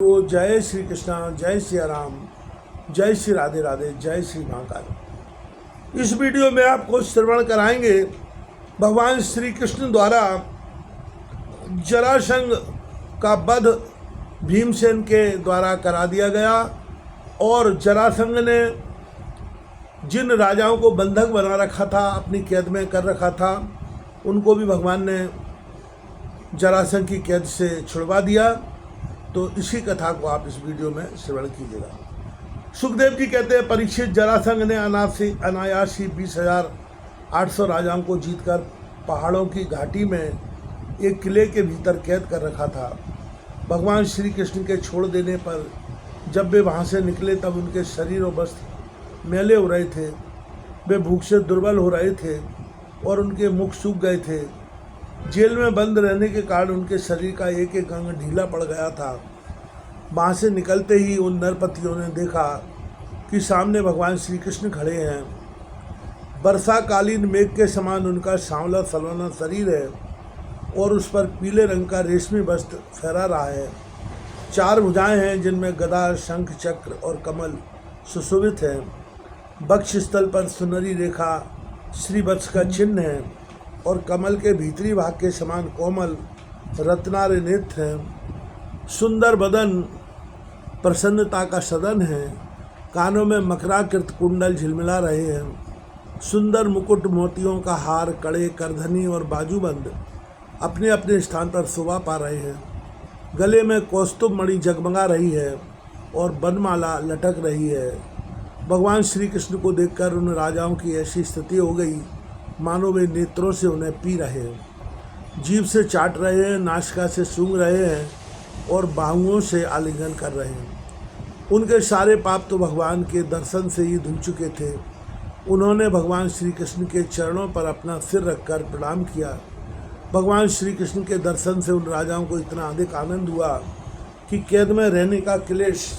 तो जय श्री कृष्णा, जय श्री राम, जय श्री राधे राधे, जय श्री महाकाल। इस वीडियो में आपको श्रवण कराएंगे भगवान श्री कृष्ण द्वारा जरासंध का वध भीमसेन के द्वारा करा दिया गया और जरासंध ने जिन राजाओं को बंधक बना रखा था, अपनी कैद में कर रखा था, उनको भी भगवान ने जरासंध की कैद से छुड़वा दिया। तो इसी कथा को आप इस वीडियो में श्रवण कीजिएगा। सुखदेव जी कहते हैं, परीक्षित, जरासंध ने अनायासी 20,800 राजाओं को जीतकर पहाड़ों की घाटी में एक किले के भीतर कैद कर रखा था। भगवान श्री कृष्ण के छोड़ देने पर जब वे वहाँ से निकले तब उनके शरीर और वस्त्र मैले हो रहे थे, वे भूख से दुर्बल हो रहे थे और उनके मुख सूख गए थे। जेल में बंद रहने के कारण उनके शरीर का एक एक अंग ढीला पड़ गया था। वहाँ से निकलते ही उन नरपतियों ने देखा कि सामने भगवान श्री कृष्ण खड़े हैं। वर्षाकालीन मेघ के समान उनका सांवला सलवना शरीर है और उस पर पीले रंग का रेशमी वस्त्र फहरा रहा है। 4 भुजाएं हैं जिनमें गदा, शंख, चक्र और कमल सुशोभित हैं। वक्षस्थल पर सुनहरी रेखा श्रीवत्स का चिन्ह है और कमल के भीतरी भाग के समान कोमल रत्नार नेत्र हैं। सुंदर बदन प्रसन्नता का सदन है। कानों में मकराकृत कुंडल झिलमिला रहे हैं। सुंदर मुकुट, मोतियों का हार, कड़े, करधनी और बाजूबंद अपने अपने स्थान पर शोभा पा रहे हैं। गले में कौस्तुभ मणि जगमगा रही है और बनमाला लटक रही है। भगवान श्री कृष्ण को देखकर उन राजाओं की ऐसी स्थिति हो गई मानो वे नेत्रों से उन्हें पी रहे हैं, जीभ से चाट रहे हैं, नासिका से सूंघ रहे हैं और बाहुओं से आलिंगन कर रहे हैं। उनके सारे पाप तो भगवान के दर्शन से ही धुल चुके थे। उन्होंने भगवान श्री कृष्ण के चरणों पर अपना सिर रखकर प्रणाम किया। भगवान श्री कृष्ण के दर्शन से उन राजाओं को इतना अधिक आनंद हुआ कि कैद में रहने का क्लेश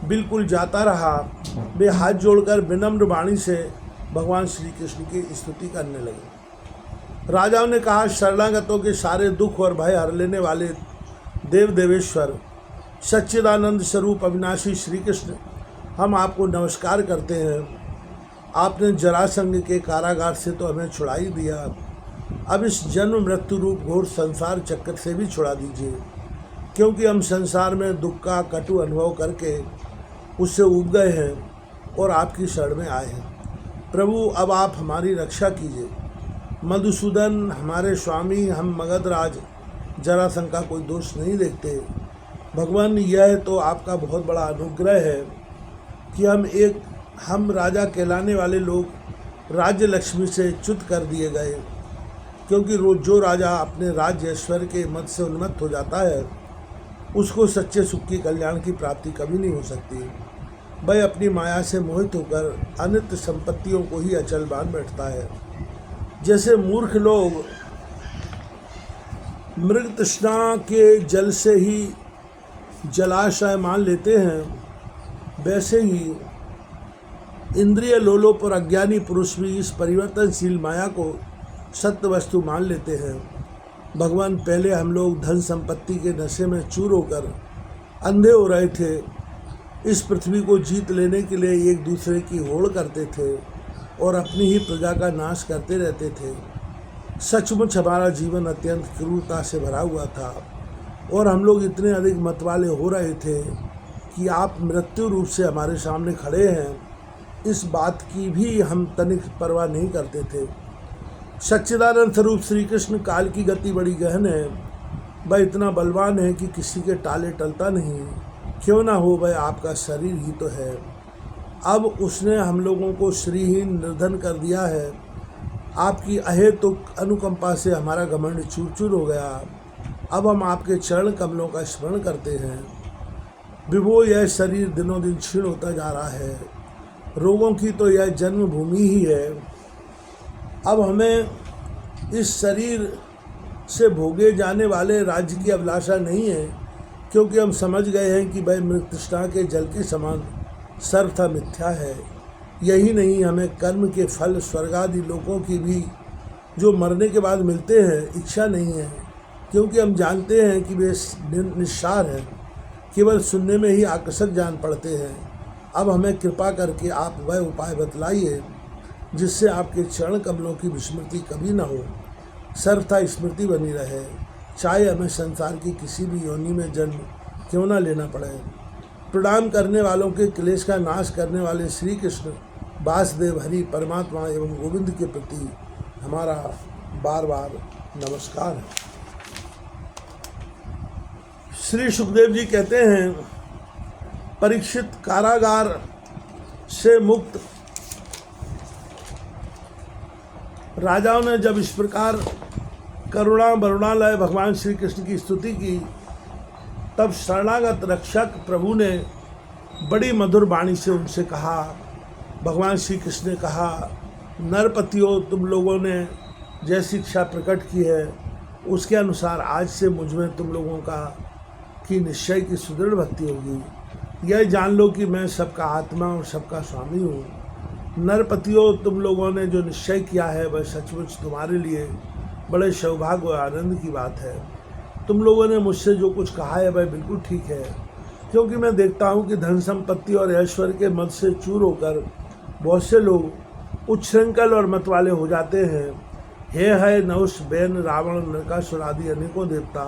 बिल्कुल जाता रहा। वे हाथ जोड़कर विनम्र वाणी से भगवान श्री कृष्ण की स्तुति करने लगे। राजाओं ने कहा, शरणागतों के सारे दुख और भय हर लेने वाले देव देवेश्वर, सच्चिदानंद स्वरूप अविनाशी श्री कृष्ण, हम आपको नमस्कार करते हैं। आपने जरासंध के कारागार से तो हमें छुड़ा ही दिया, अब इस जन्म मृत्यु रूप घोर संसार चक्र से भी छुड़ा दीजिए, क्योंकि हम संसार में दुख का कटु अनुभव करके उससे उब गए हैं और आपकी शरण में आए हैं। प्रभु, अब आप हमारी रक्षा कीजिए। मधुसूदन, हमारे स्वामी, हम मगधराज जरासंध का कोई दोष नहीं देखते। भगवान, यह तो आपका बहुत बड़ा अनुग्रह है कि हम राजा कहलाने वाले लोग राज्य लक्ष्मी से च्युत कर दिए गए, क्योंकि जो राजा अपने राज्य ऐश्वर्य के मद से उन्मत्त हो जाता है उसको सच्चे सुख की कल्याण की प्राप्ति कभी नहीं हो सकती। वह अपनी माया से मोहित होकर अनित्य संपत्तियों को ही अचल मान बैठता है। जैसे मूर्ख लोग मृग तृष्णा के जल से ही जलाशय मान लेते हैं, वैसे ही इंद्रिय लोलोप और अज्ञानी पुरुष भी इस परिवर्तनशील माया को सत्य वस्तु मान लेते हैं। भगवान, पहले हम लोग धन संपत्ति के नशे में चूर होकर अंधे हो रहे थे। इस पृथ्वी को जीत लेने के लिए एक दूसरे की होड़ करते थे और अपनी ही प्रजा का नाश करते रहते थे। सचमुच हमारा जीवन अत्यंत क्रूरता से भरा हुआ था और हम लोग इतने अधिक मतवाले हो रहे थे कि आप मृत्यु रूप से हमारे सामने खड़े हैं, इस बात की भी हम तनिक परवाह नहीं करते थे। सच्चिदानंद स्वरूप श्री कृष्ण काल की गति बड़ी गहन है। वह इतना बलवान है कि किसी के टाले टलता नहीं। क्यों ना हो, वह आपका शरीर ही तो है। अब उसने हम लोगों को श्रीहीन निर्धन कर दिया है। आपकी अहेतुक अनुकंपा से हमारा घमंड चूर चूर हो गया। अब हम आपके चरण कमलों का स्मरण करते हैं। विभो, यह शरीर दिनों दिन क्षीण होता जा रहा है। रोगों की तो यह जन्मभूमि ही है। अब हमें इस शरीर से भोगे जाने वाले राज्य की अभिलाषा नहीं है, क्योंकि हम समझ गए हैं कि वह मृग तृष्णा के जल के समान सर्वथा मिथ्या है। यही नहीं, हमें कर्म के फल स्वर्गादि लोकों की भी जो मरने के बाद मिलते हैं इच्छा नहीं है, क्योंकि हम जानते हैं कि वे निस्सार हैं। केवल सुनने में ही आकर्षक जान पड़ते हैं। अब हमें कृपा करके आप वह उपाय बतलाइए जिससे आपके चरण कमलों की विस्मृति कभी न हो, सर्वथा स्मृति बनी रहे, चाहे हमें संसार की किसी भी योनि में जन्म क्यों न लेना पड़े। प्रणाम करने वालों के क्लेश का नाश करने वाले श्री कृष्ण वासुदेव हरि परमात्मा एवं गोविंद के प्रति हमारा बार बार नमस्कार है। श्री सुखदेव जी कहते हैं, परीक्षित कारागार से मुक्त राजाओं ने जब इस प्रकार करुणा वरुणालय भगवान श्री कृष्ण की स्तुति की, तब शरणागत रक्षक प्रभु ने बड़ी मधुर वाणी से उनसे कहा। भगवान श्री कृष्ण ने कहा, नरपतियों, तुम लोगों ने जैसी इच्छा प्रकट की है उसके अनुसार आज से मुझ में तुम लोगों की निश्चय की सुदृढ़ भक्ति होगी। यह जान लो कि मैं सबका आत्मा और सबका स्वामी हूँ। नरपतियों, तुम लोगों ने जो निश्चय किया है वह सचमुच तुम्हारे लिए बड़े सौभाग्य और आनंद की बात है। तुम लोगों ने मुझसे जो कुछ कहा है वह बिल्कुल ठीक है, क्योंकि मैं देखता हूँ कि धन संपत्ति और ऐश्वर्य के मद से चूर होकर बहुत से लोग उच्छृंखल और मत वाले हो जाते हैं। है नहुष, बैन, रावण, नरकासुर आदि अनेकों देवता,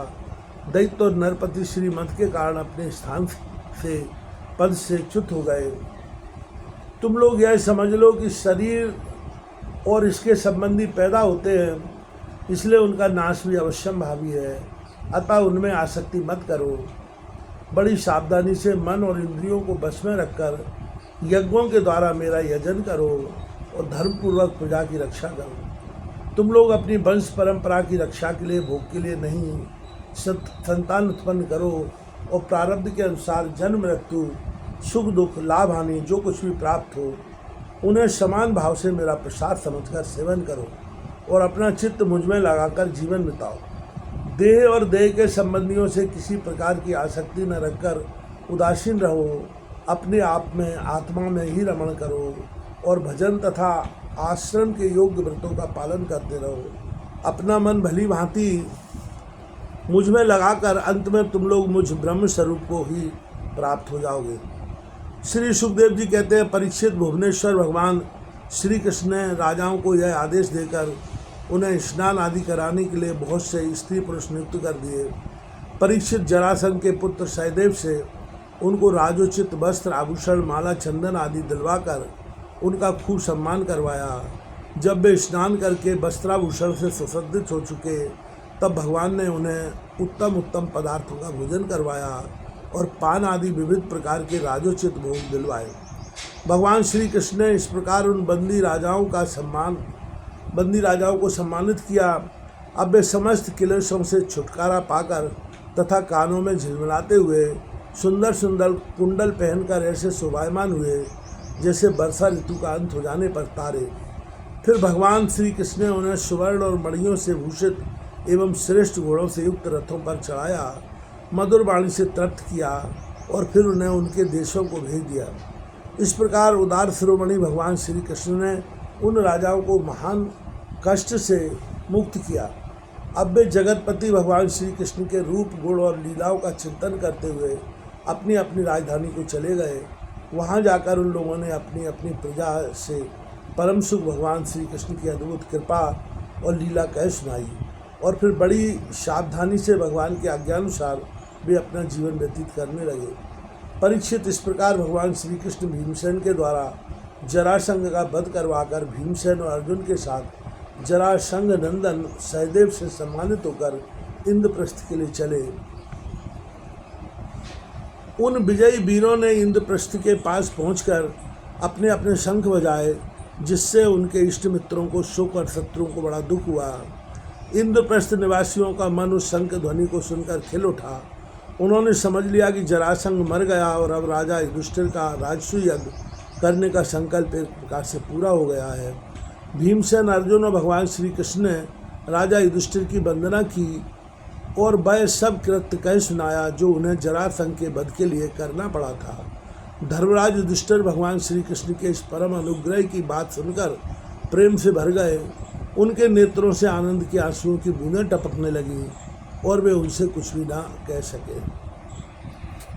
दैत्य और नरपति श्रीमत के कारण अपने स्थान से पद से च्युत हो गए। तुम लोग यह समझ लो कि शरीर और इसके संबंधी पैदा होते हैं, इसलिए उनका नाश भी अवश्यंभावी है। अतः उनमें आसक्ति मत करो। बड़ी सावधानी से मन और इंद्रियों को बस में रखकर यज्ञों के द्वारा मेरा यजन करो और धर्मपूर्वक प्रजा की रक्षा करो। तुम लोग अपनी वंश परंपरा की रक्षा के लिए, भोग के लिए नहीं, संतान उत्पन्न करो और प्रारब्ध के अनुसार जन्म, मृत्यु, सुख दुख, लाभ हानि जो कुछ भी प्राप्त हो उन्हें समान भाव से मेरा प्रसाद समझकर सेवन करो और अपना चित्त मुझ में लगाकर जीवन बिताओ। देह और देह के संबंधियों से किसी प्रकार की आसक्ति न रखकर उदासीन रहो। अपने आप में, आत्मा में ही रमण करो और भजन तथा आश्रम के योग्य व्रतों का पालन करते रहो। अपना मन भली भांति मुझ में लगाकर अंत में तुम लोग मुझ ब्रह्म स्वरूप को ही प्राप्त हो जाओगे। श्री सुखदेव जी कहते हैं, परीक्षित, भुवनेश्वर भगवान श्री कृष्ण ने राजाओं को यह आदेश देकर उन्हें स्नान आदि कराने के लिए बहुत से स्त्री पुरुष नियुक्त कर दिए। परीक्षित जरासंध के पुत्र सहदेव से उनको राजोचित वस्त्र, आभूषण, माला, चंदन आदि दिलवाकर उनका खूब सम्मान करवाया। जब वे स्नान करके वस्त्राभूषण से सुसज्जित हो चुके, तब भगवान ने उन्हें उत्तम उत्तम पदार्थों का भोजन करवाया और पान आदि विविध प्रकार के राजोचित भोग दिलवाए। भगवान श्री कृष्ण ने इस प्रकार उन बंदी राजाओं को सम्मानित किया। अब वे समस्त क्लेशों से छुटकारा पाकर तथा कानों में झिलमिलाते हुए सुंदर सुंदर कुंडल पहनकर ऐसे शोभायमान हुए जैसे वर्षा ऋतु का अंत हो जाने पर तारे। फिर भगवान श्री कृष्ण ने उन्हें सुवर्ण और मणियों से भूषित एवं श्रेष्ठ घोड़ों से युक्त रथों पर चढ़ाया, मधुर वाणी से तृप्त किया और फिर उन्हें उनके देशों को भेज दिया। इस प्रकार उदार शिरोमणि भगवान श्री कृष्ण ने उन राजाओं को महान कष्ट से मुक्त किया। अब वे जगतपति भगवान श्री कृष्ण के रूप, गुण और लीलाओं का चिंतन करते हुए अपनी अपनी राजधानी को चले गए। वहाँ जाकर उन लोगों ने अपनी अपनी प्रजा से परम सुख भगवान श्री कृष्ण की अद्भुत कृपा और लीला कह सुनाई और फिर बड़ी सावधानी से भगवान के आज्ञानुसार वे अपना जीवन व्यतीत करने लगे। परीक्षित, इस प्रकार भगवान श्री कृष्ण भीमसेन के द्वारा जरासंध का वध करवाकर भीमसेन और अर्जुन के साथ जरासंध नंदन सहदेव से सम्मानित होकर इंद्रप्रस्थ के लिए चले। उन विजयी वीरों ने इंद्रप्रस्थ के पास पहुंचकर अपने अपने शंख बजाए, जिससे उनके इष्ट मित्रों को सुख और शत्रुओं को बड़ा दुख हुआ। इंद्रप्रस्थ निवासियों का मन उस शंख ध्वनि को सुनकर खिल उठा। उन्होंने समझ लिया कि जरासंध मर गया और अब राजा युधिष्ठिर का राजसूय यज्ञ करने का संकल्प एक प्रकार से पूरा हो गया है। भीमसेन, अर्जुन और भगवान श्री कृष्ण ने राजा युधिष्ठिर की वंदना की और वह सब कृत्य कह सुनाया जो उन्हें जरासंध के वध के लिए करना पड़ा था। धर्मराज युधिष्ठिर भगवान श्री कृष्ण के इस परम अनुग्रह की बात सुनकर प्रेम से भर गए। उनके नेत्रों से आनंद के आंसुओं की बूंदें टपकने लगीं और वे उनसे कुछ भी ना कह सके।